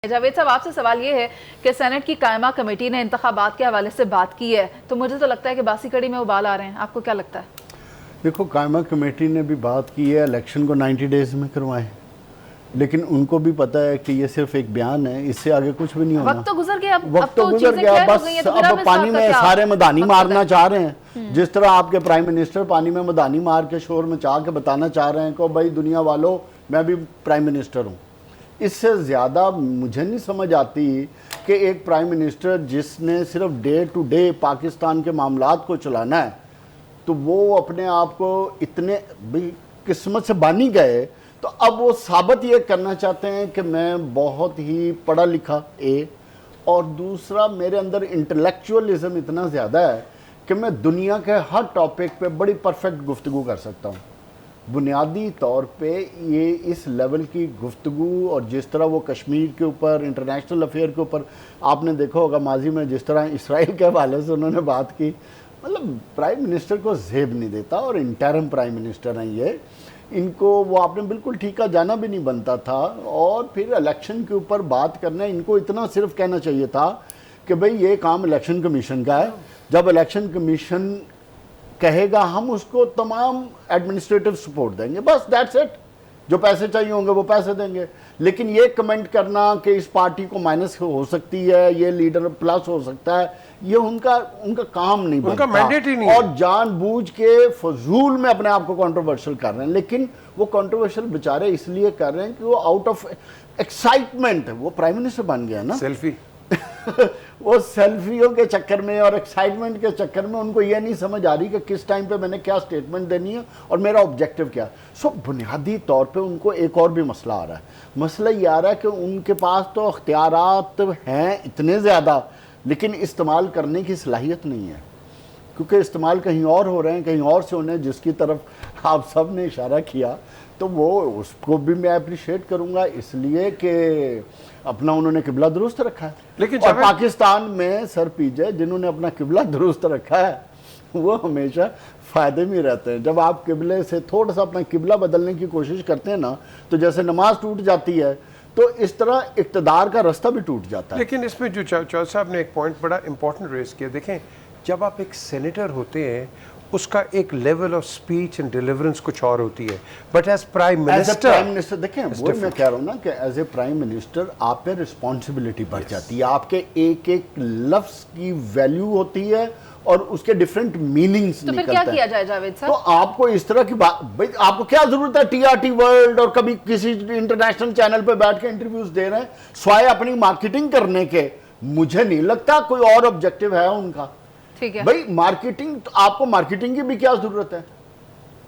जावेद साहब, आपसे सवाल ये है कि सेनेट की कायमा कमेटी ने इंतखाबात के हवाले से बात की है, तो मुझे तो लगता है कि बासी कड़ी में उबाल आ रहे हैं। आपको क्या लगता है? देखो, कायमा कमेटी ने भी बात की है इलेक्शन को 90 डेज में करवाएं, लेकिन उनको भी पता है कि ये सिर्फ एक बयान है, इससे आगे कुछ भी नहीं होना। वक्त तो गुजर गया, वक्त तो गुजर गया, बस अब पानी में सारे मदानी मारना चाह रहे हैं। जिस तरह आपके प्राइम मिनिस्टर पानी में मदानी मार के शोर मचा के बताना चाह रहे हैं कि भाई दुनिया वालों, मैं भी प्राइम मिनिस्टर हूँ। इससे ज़्यादा मुझे नहीं समझ आती कि एक प्राइम मिनिस्टर जिसने सिर्फ डे टू डे पाकिस्तान के मामलात को चलाना है, तो वो अपने आप को इतने किस्मत से बानी गए, तो अब वो साबित ये करना चाहते हैं कि मैं बहुत ही पढ़ा लिखा और दूसरा मेरे अंदर इंटेलेक्चुअलिज्म इतना ज़्यादा है कि मैं दुनिया के हर टॉपिक पे बड़ी परफेक्ट गुफ्तगू कर सकता हूँ। बुनियादी तौर पे ये इस लेवल की गुफ्तगू, और जिस तरह वो कश्मीर के ऊपर, इंटरनेशनल अफेयर के ऊपर आपने देखा होगा माजी में जिस तरह इसराइल के हवाले से उन्होंने बात की, मतलब प्राइम मिनिस्टर को जेब नहीं देता। और इंटरिम प्राइम मिनिस्टर हैं ये, इनको वो आपने बिल्कुल ठीका जाना भी नहीं बनता था। और फिर इलेक्शन के ऊपर बात करना, इनको इतना सिर्फ कहना चाहिए था कि भाई ये काम इलेक्शन कमीशन का है, जब इलेक्शन कमीशन कहेगा हम उसको तमाम एडमिनिस्ट्रेटिव सपोर्ट देंगे, बस दैट्स इट। जो पैसे चाहिए होंगे वो पैसे देंगे। लेकिन ये कमेंट करना कि इस पार्टी को माइनस हो सकती है, ये लीडर प्लस हो सकता है, ये उनका काम नहीं बनता, उनका मैंडेट ही नहीं और है। जानबूझ के फजूल में अपने आप को कंट्रोवर्शियल कर रहे हैं। लेकिन वो कंट्रोवर्शियल बेचारे इसलिए कर रहे हैं कि वो आउट ऑफ एक्साइटमेंट, वो प्राइम मिनिस्टर बन गया ना, सेल्फी वो सेल्फियों के चक्कर में और एक्साइटमेंट के चक्कर में उनको ये नहीं समझ आ रही कि किस टाइम पे मैंने क्या स्टेटमेंट देनी है और मेरा ऑब्जेक्टिव क्या। सो बुनियादी तौर पे उनको एक और भी मसला आ रहा है। मसला ये आ रहा है कि उनके पास तो अख्तियारात हैं इतने ज़्यादा, लेकिन इस्तेमाल करने की सलाहियत नहीं है, क्योंकि इस्तेमाल कहीं और हो रहे हैं, कहीं और से होने, जिसकी तरफ आप सब ने इशारा किया। तो वो उसको भी मैं अप्रिशिएट करूंगा, इसलिए कि अपना उन्होंने किबला दुरुस्त रखा है। लेकिन और पाकिस्तान में सर पीजे जिन्होंने अपना किबला दुरुस्त रखा है वो हमेशा फ़ायदे में रहते हैं। जब आप किबले से थोड़ा सा अपना किबला बदलने की कोशिश करते हैं ना, तो जैसे नमाज टूट जाती है, तो इस तरह इक़्तिदार का रास्ता भी टूट जाता है। लेकिन इसमें जो चौधरी साहब ने एक पॉइंट बड़ा इंपॉर्टेंट रेज किया, देखें जब आप एक सेनेटर होते हैं उसका एक level of speech and deliverance कुछ और होती है, बट एज प्राइम मिनिस्टर देखें, वो मैं कह रहा हूँ ना कि एज ए प्राइम मिनिस्टर आप पे रिस्पॉन्सिबिलिटी बढ़ जाती है, आपके एक एक लफ्ज की वैल्यू होती है और उसके डिफरेंट मीनिंग्स तो फिर क्या किया जाए जावेद साहब? तो आपको इस तरह की बात, भाई आपको क्या जरूरत है टीआरटी वर्ल्ड और कभी किसी इंटरनेशनल चैनल पे बैठ के इंटरव्यूज दे रहे हैं स्वाय अपनी मार्केटिंग करने के? मुझे नहीं लगता कोई और ऑब्जेक्टिव है उनका। ठीक है भाई, मार्केटिंग, आपको मार्केटिंग की भी क्या जरूरत है?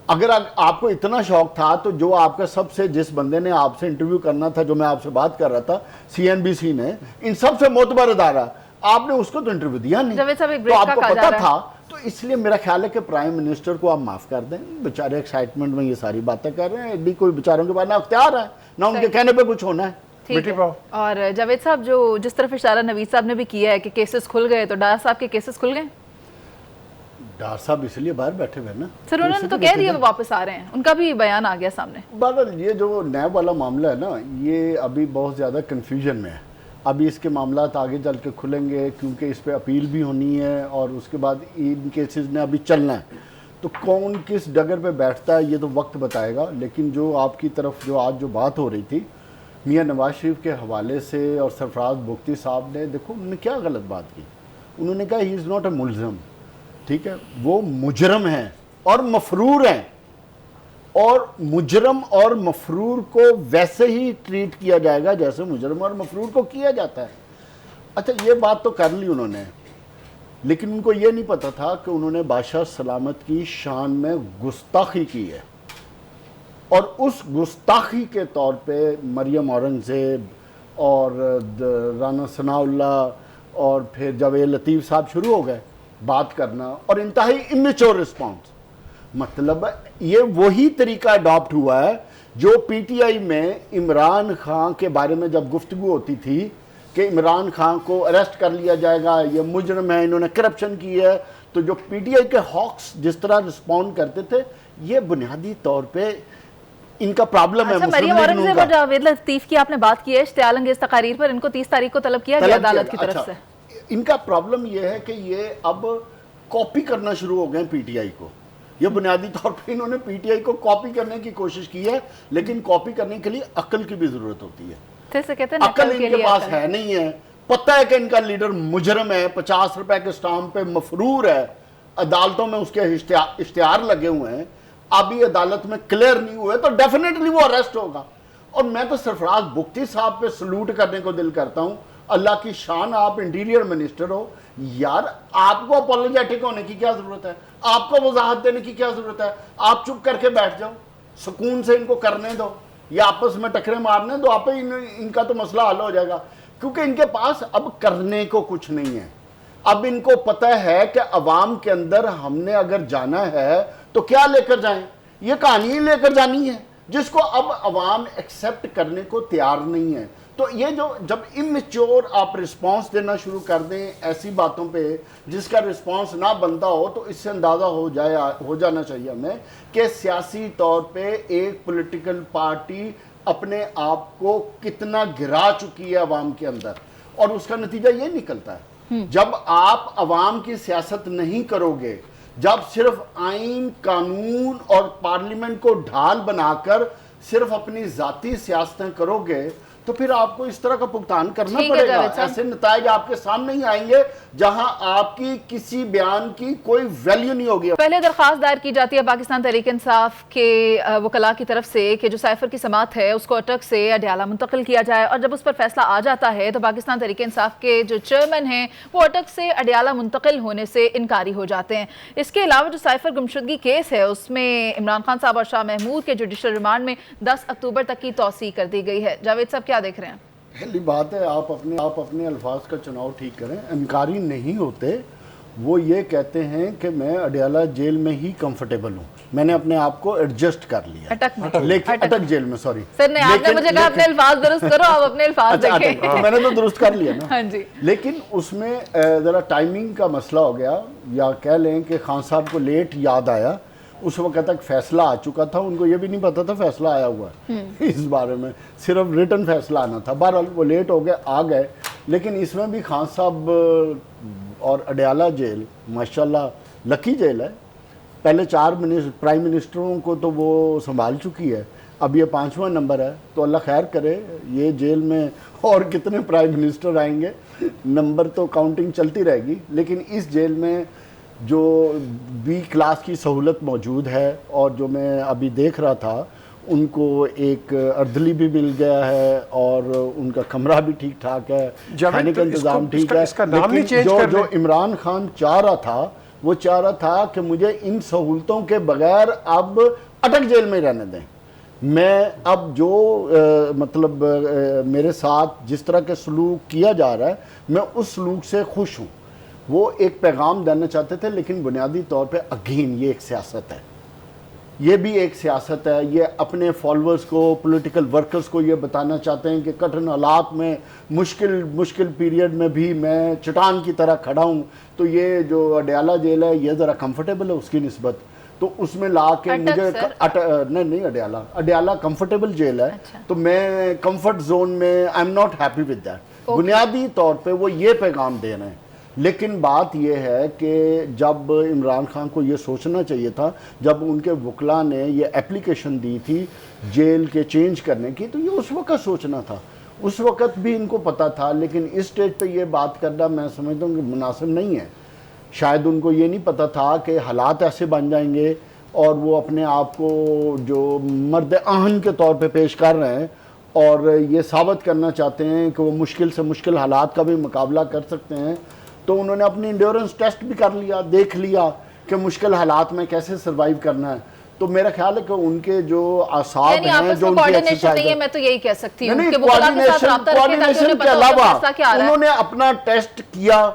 अगर आपको इतना शौक था तो जो आपका सबसे, जिस बंदे ने आपसे इंटरव्यू करना था, जो मैं आपसे बात कर रहा था, सीएनबीसी ने, इन सबसे मोतबर अदारा, आपने उसको तो इंटरव्यू दिया नहीं, तो आपको पता था। तो इसलिए मेरा ख्याल है कि प्राइम मिनिस्टर को आप माफ कर दें, बेचारे एक्साइटमेंट में ये सारी बातें कर रहे हैं, एडी कोई बेचारों के पास ना अख्तियार है ना उनके कहने पे कुछ होना है। ठीक है। और जावेद साहब, जो जिस तरफ इशारा नवीद साहब ने भी किया है कि केसेस खुल गए, तो डार साहब के केसेस खुल गए? डार साहब इसलिए बाहर बैठे हुए ना सर, उन्होंने तो कह दिया वो वापस आ रहे हैं, उनका भी बयान आ गया सामने। बहरहाल ये जो नैब वाला मामला है ना, ये अभी बहुत ज़्यादा कन्फ्यूजन में है। अभी इसके मामलात आगे चल के खुलेंगे, क्योंकि इस पर अपील भी होनी है और उसके बाद इन केसेस ने अभी चलना है। तो कौन किस डगर पे बैठता है ये तो वक्त बताएगा। लेकिन जो आपकी तरफ जो आज जो बात हो रही थी मियां नवाज शरीफ के हवाले से और सरफराज बुख्ती साहब ने, देखो उन्होंने क्या गलत बात की। उन्होंने कहा ही इज़ नॉट अ मुलज़म, ठीक है, वो मुजरम हैं और मफरूर हैं, और मुजरम और मफरूर को वैसे ही ट्रीट किया जाएगा जैसे मुजरम और मफरूर को किया जाता है। अच्छा, ये बात तो कर ली उन्होंने, लेकिन उनको ये नहीं पता था कि उन्होंने बादशाह सलामत की शान में गुस्ताखी की है, और उस गुस्ताखी के तौर पे मरियम औरंगज़ेब और राना सनाउल्लाह और फिर जावेद लतीफ़ साहब शुरू हो गए बात करना, और इंतहाई इमेच्योर रिस्पॉन्स। मतलब ये वही तरीका अडॉप्ट हुआ है जो पीटीआई में इमरान खान के बारे में जब गुफ्तगू होती थी कि इमरान खान को अरेस्ट कर लिया जाएगा, ये मुजरम है, इन्होंने करप्शन की है, तो जो पीटीआई के हॉक्स जिस तरह रिस्पॉन्ड करते थे, ये बुनियादी तौर पे इनका प्रॉब्लम है अच्छा, मुस्लिम मरियम लीग औरंगजेब नून का। और जावेद लतीफ की आपने बात की है इश्तियाल अंगेज तकारीर पर, इनको 30 तारीख को तलब किया गया अदालत की तरफ से। इनका प्रॉब्लम यह है कि ये अब कॉपी करना शुरू हो गए पीटीआई को। ये बुनियादी तौर पे इन्होंने पीटीआई को कॉपी करने की कोशिश की है, लेकिन कॉपी करने के लिए अक्ल की भी जरूरत होती है। फिर से कहते हैं अक्ल नकल के इनके लिए पास अक्ल। है नहीं है। पता है कि इनका लीडर मुजरम है, 50 रुपए के स्टाम्प पे मफरूर है, अदालतों में उसके इश्तिहार लगे हुए हैं, अभी अदालत में क्लियर नहीं हुए तो डेफिनेटली वो अरेस्ट होगा। और मैं तो सरफराज बुख्ती साहब पे सलूट करने को दिल करता हूं। अल्लाह की शान, आप इंटीरियर मिनिस्टर हो यार, आपको अपोलोजेटिक होने की क्या जरूरत है, आपको वजाहत देने की क्या जरूरत है। आप चुप करके बैठ जाओ, सुकून से इनको करने दो, या आपस में टकरे मारने दो, आप इनका तो मसला हल हो जाएगा। क्योंकि इनके पास अब करने को कुछ नहीं है। अब इनको पता है कि अवाम के अंदर हमने अगर जाना है तो क्या लेकर जाएं, ये कहानी लेकर जानी है जिसको अब अवाम एक्सेप्ट करने को तैयार नहीं है। तो ये जो जब इमेच्योर आप रिस्पांस देना शुरू कर दें ऐसी बातों पे जिसका रिस्पांस ना बनता हो, तो इससे अंदाज़ा हो जाना चाहिए हमें कि सियासी तौर पे एक पॉलिटिकल पार्टी अपने आप को कितना गिरा चुकी है अवाम के अंदर। और उसका नतीजा ये निकलता है, जब आप अवाम की सियासत नहीं करोगे, जब सिर्फ आइन, कानून और पार्लियामेंट को ढाल बनाकर सिर्फ अपनी जाती सियासतें करोगे, तो फिर आपको इस तरह का भुगतान करना पड़ेगा। ऐसे नतायज आपके सामने ही आएंगे जहां आपकी किसी बयान की कोई वैल्यू नहीं होगी। पहले दरखास्त दायर की जाती है पाकिस्तान तहरीक इंसाफ के वकला की तरफ से कि जो साइफर की समात है उसको अटक से अडयाला मुंतकिल किया जाए, और जब उस पर फैसला आ जाता है तो पाकिस्तान तहरीक इंसाफ के जो चेयरमैन हैं वो अटक से अडयाला मुंतकिल होने से इनकारी हो जाते हैं। इसके अलावा जो साइफर गुमशुदगी केस है उसमें इमरान खान साहब और शाह महमूद के जुडिशल रिमांड में 10 अक्टूबर तक की तौसी कर दी गई है। जावेद साहब क्या देख रहे हैं? पहली बात है, आप अपने अल्फाज का चुनाव ठीक करें। इनकारी नहीं होते, वो ये कहते हैं कि मैं अडयाला जेल में ही कंफर्टेबल हूँ, मैंने अपने आप को एडजस्ट कर लिया। लेकिन अटक जेल में, सॉरी सर ने आपने मुझे कहा अपने अल्फाज दुरुस्त करो, आप अपने अल्फाज देखें। तो मैंने तो दुरुस्त कर लिया ना। हाँ जी। लेकिन उसमें ज़रा टाइमिंग का मसला हो गया, या कह लें कि खान साहब को लेट याद आया। उस वक्त तक फैसला आ चुका था, उनको ये भी नहीं पता था फैसला आया हुआ है इस बारे में, सिर्फ रिटन फैसला आना था। बहरहाल वो लेट हो गए, आ गए। लेकिन इसमें भी खान साहब और अडयाला जेल माशाल्लाह लकी जेल है। पहले 4 प्राइम मिनिस्टरों को तो वो संभाल चुकी है, अब ये 5वां नंबर है। तो अल्लाह खैर करे, ये जेल में और कितने प्राइम मिनिस्टर आएंगे, नंबर तो काउंटिंग चलती रहेगी। लेकिन इस जेल में जो बी क्लास की सहूलत मौजूद है, और जो मैं अभी देख रहा था, उनको एक अर्दली भी मिल गया है और उनका कमरा भी ठीक ठाक है, खाने का इंतजाम ठीक है। लेकिन जो इमरान खान चाह रहा था, वो चाह रहा था कि मुझे इन सहूलतों के बगैर अब अटक जेल में रहने दें। मैं अब जो मेरे साथ जिस तरह के सलूक किया जा रहा है, मैं उस सलूक से खुश हूँ। वो एक पैगाम देना चाहते थे, लेकिन बुनियादी तौर पे अगेन ये एक सियासत है, ये भी एक सियासत है। ये अपने फॉलोअर्स को, पॉलिटिकल वर्कर्स को ये बताना चाहते हैं कि कठिन हालात में, मुश्किल पीरियड में भी मैं चट्टान की तरह खड़ा हूँ। तो ये जो अडयाला जेल है ये ज़रा कंफर्टेबल है उसकी निस्बत, तो उसमें ला के मुझे नहीं अडयाला कंफर्टेबल जेल है। अच्छा। तो मैं कंफर्ट जोन में, I am not happy with that. बुनियादी तौर पे वो ये पैगाम दे रहे हैं। लेकिन बात यह है कि जब इमरान खान को ये सोचना चाहिए था, जब उनके वकला ने ये एप्लीकेशन दी थी जेल के चेंज करने की, तो ये उस वक्त सोचना था, उस वक्त भी इनको पता था। लेकिन इस स्टेज पे ये बात करना मैं समझता हूँ कि मुनासिब नहीं है। शायद उनको ये नहीं पता था कि हालात ऐसे बन जाएंगे, और वो अपने आप को जो मर्द आहन के तौर पे पेश कर रहे हैं, और ये साबित करना चाहते हैं कि वो मुश्किल से मुश्किल हालात का भी मुकाबला कर सकते हैं। तो उन्होंने अपनी इंड्योरेंस टेस्ट भी कर लिया, देख लिया कि मुश्किल हालात में कैसे सरवाइव करना है। तो मेरा ख्याल है कि उनके जो आसाद हैं, जो उनकी एक्सरसाइज है, मैं तो यही कह सकती हूँ कोऑर्डिनेशन के अलावा उन्होंने अपना टेस्ट किया,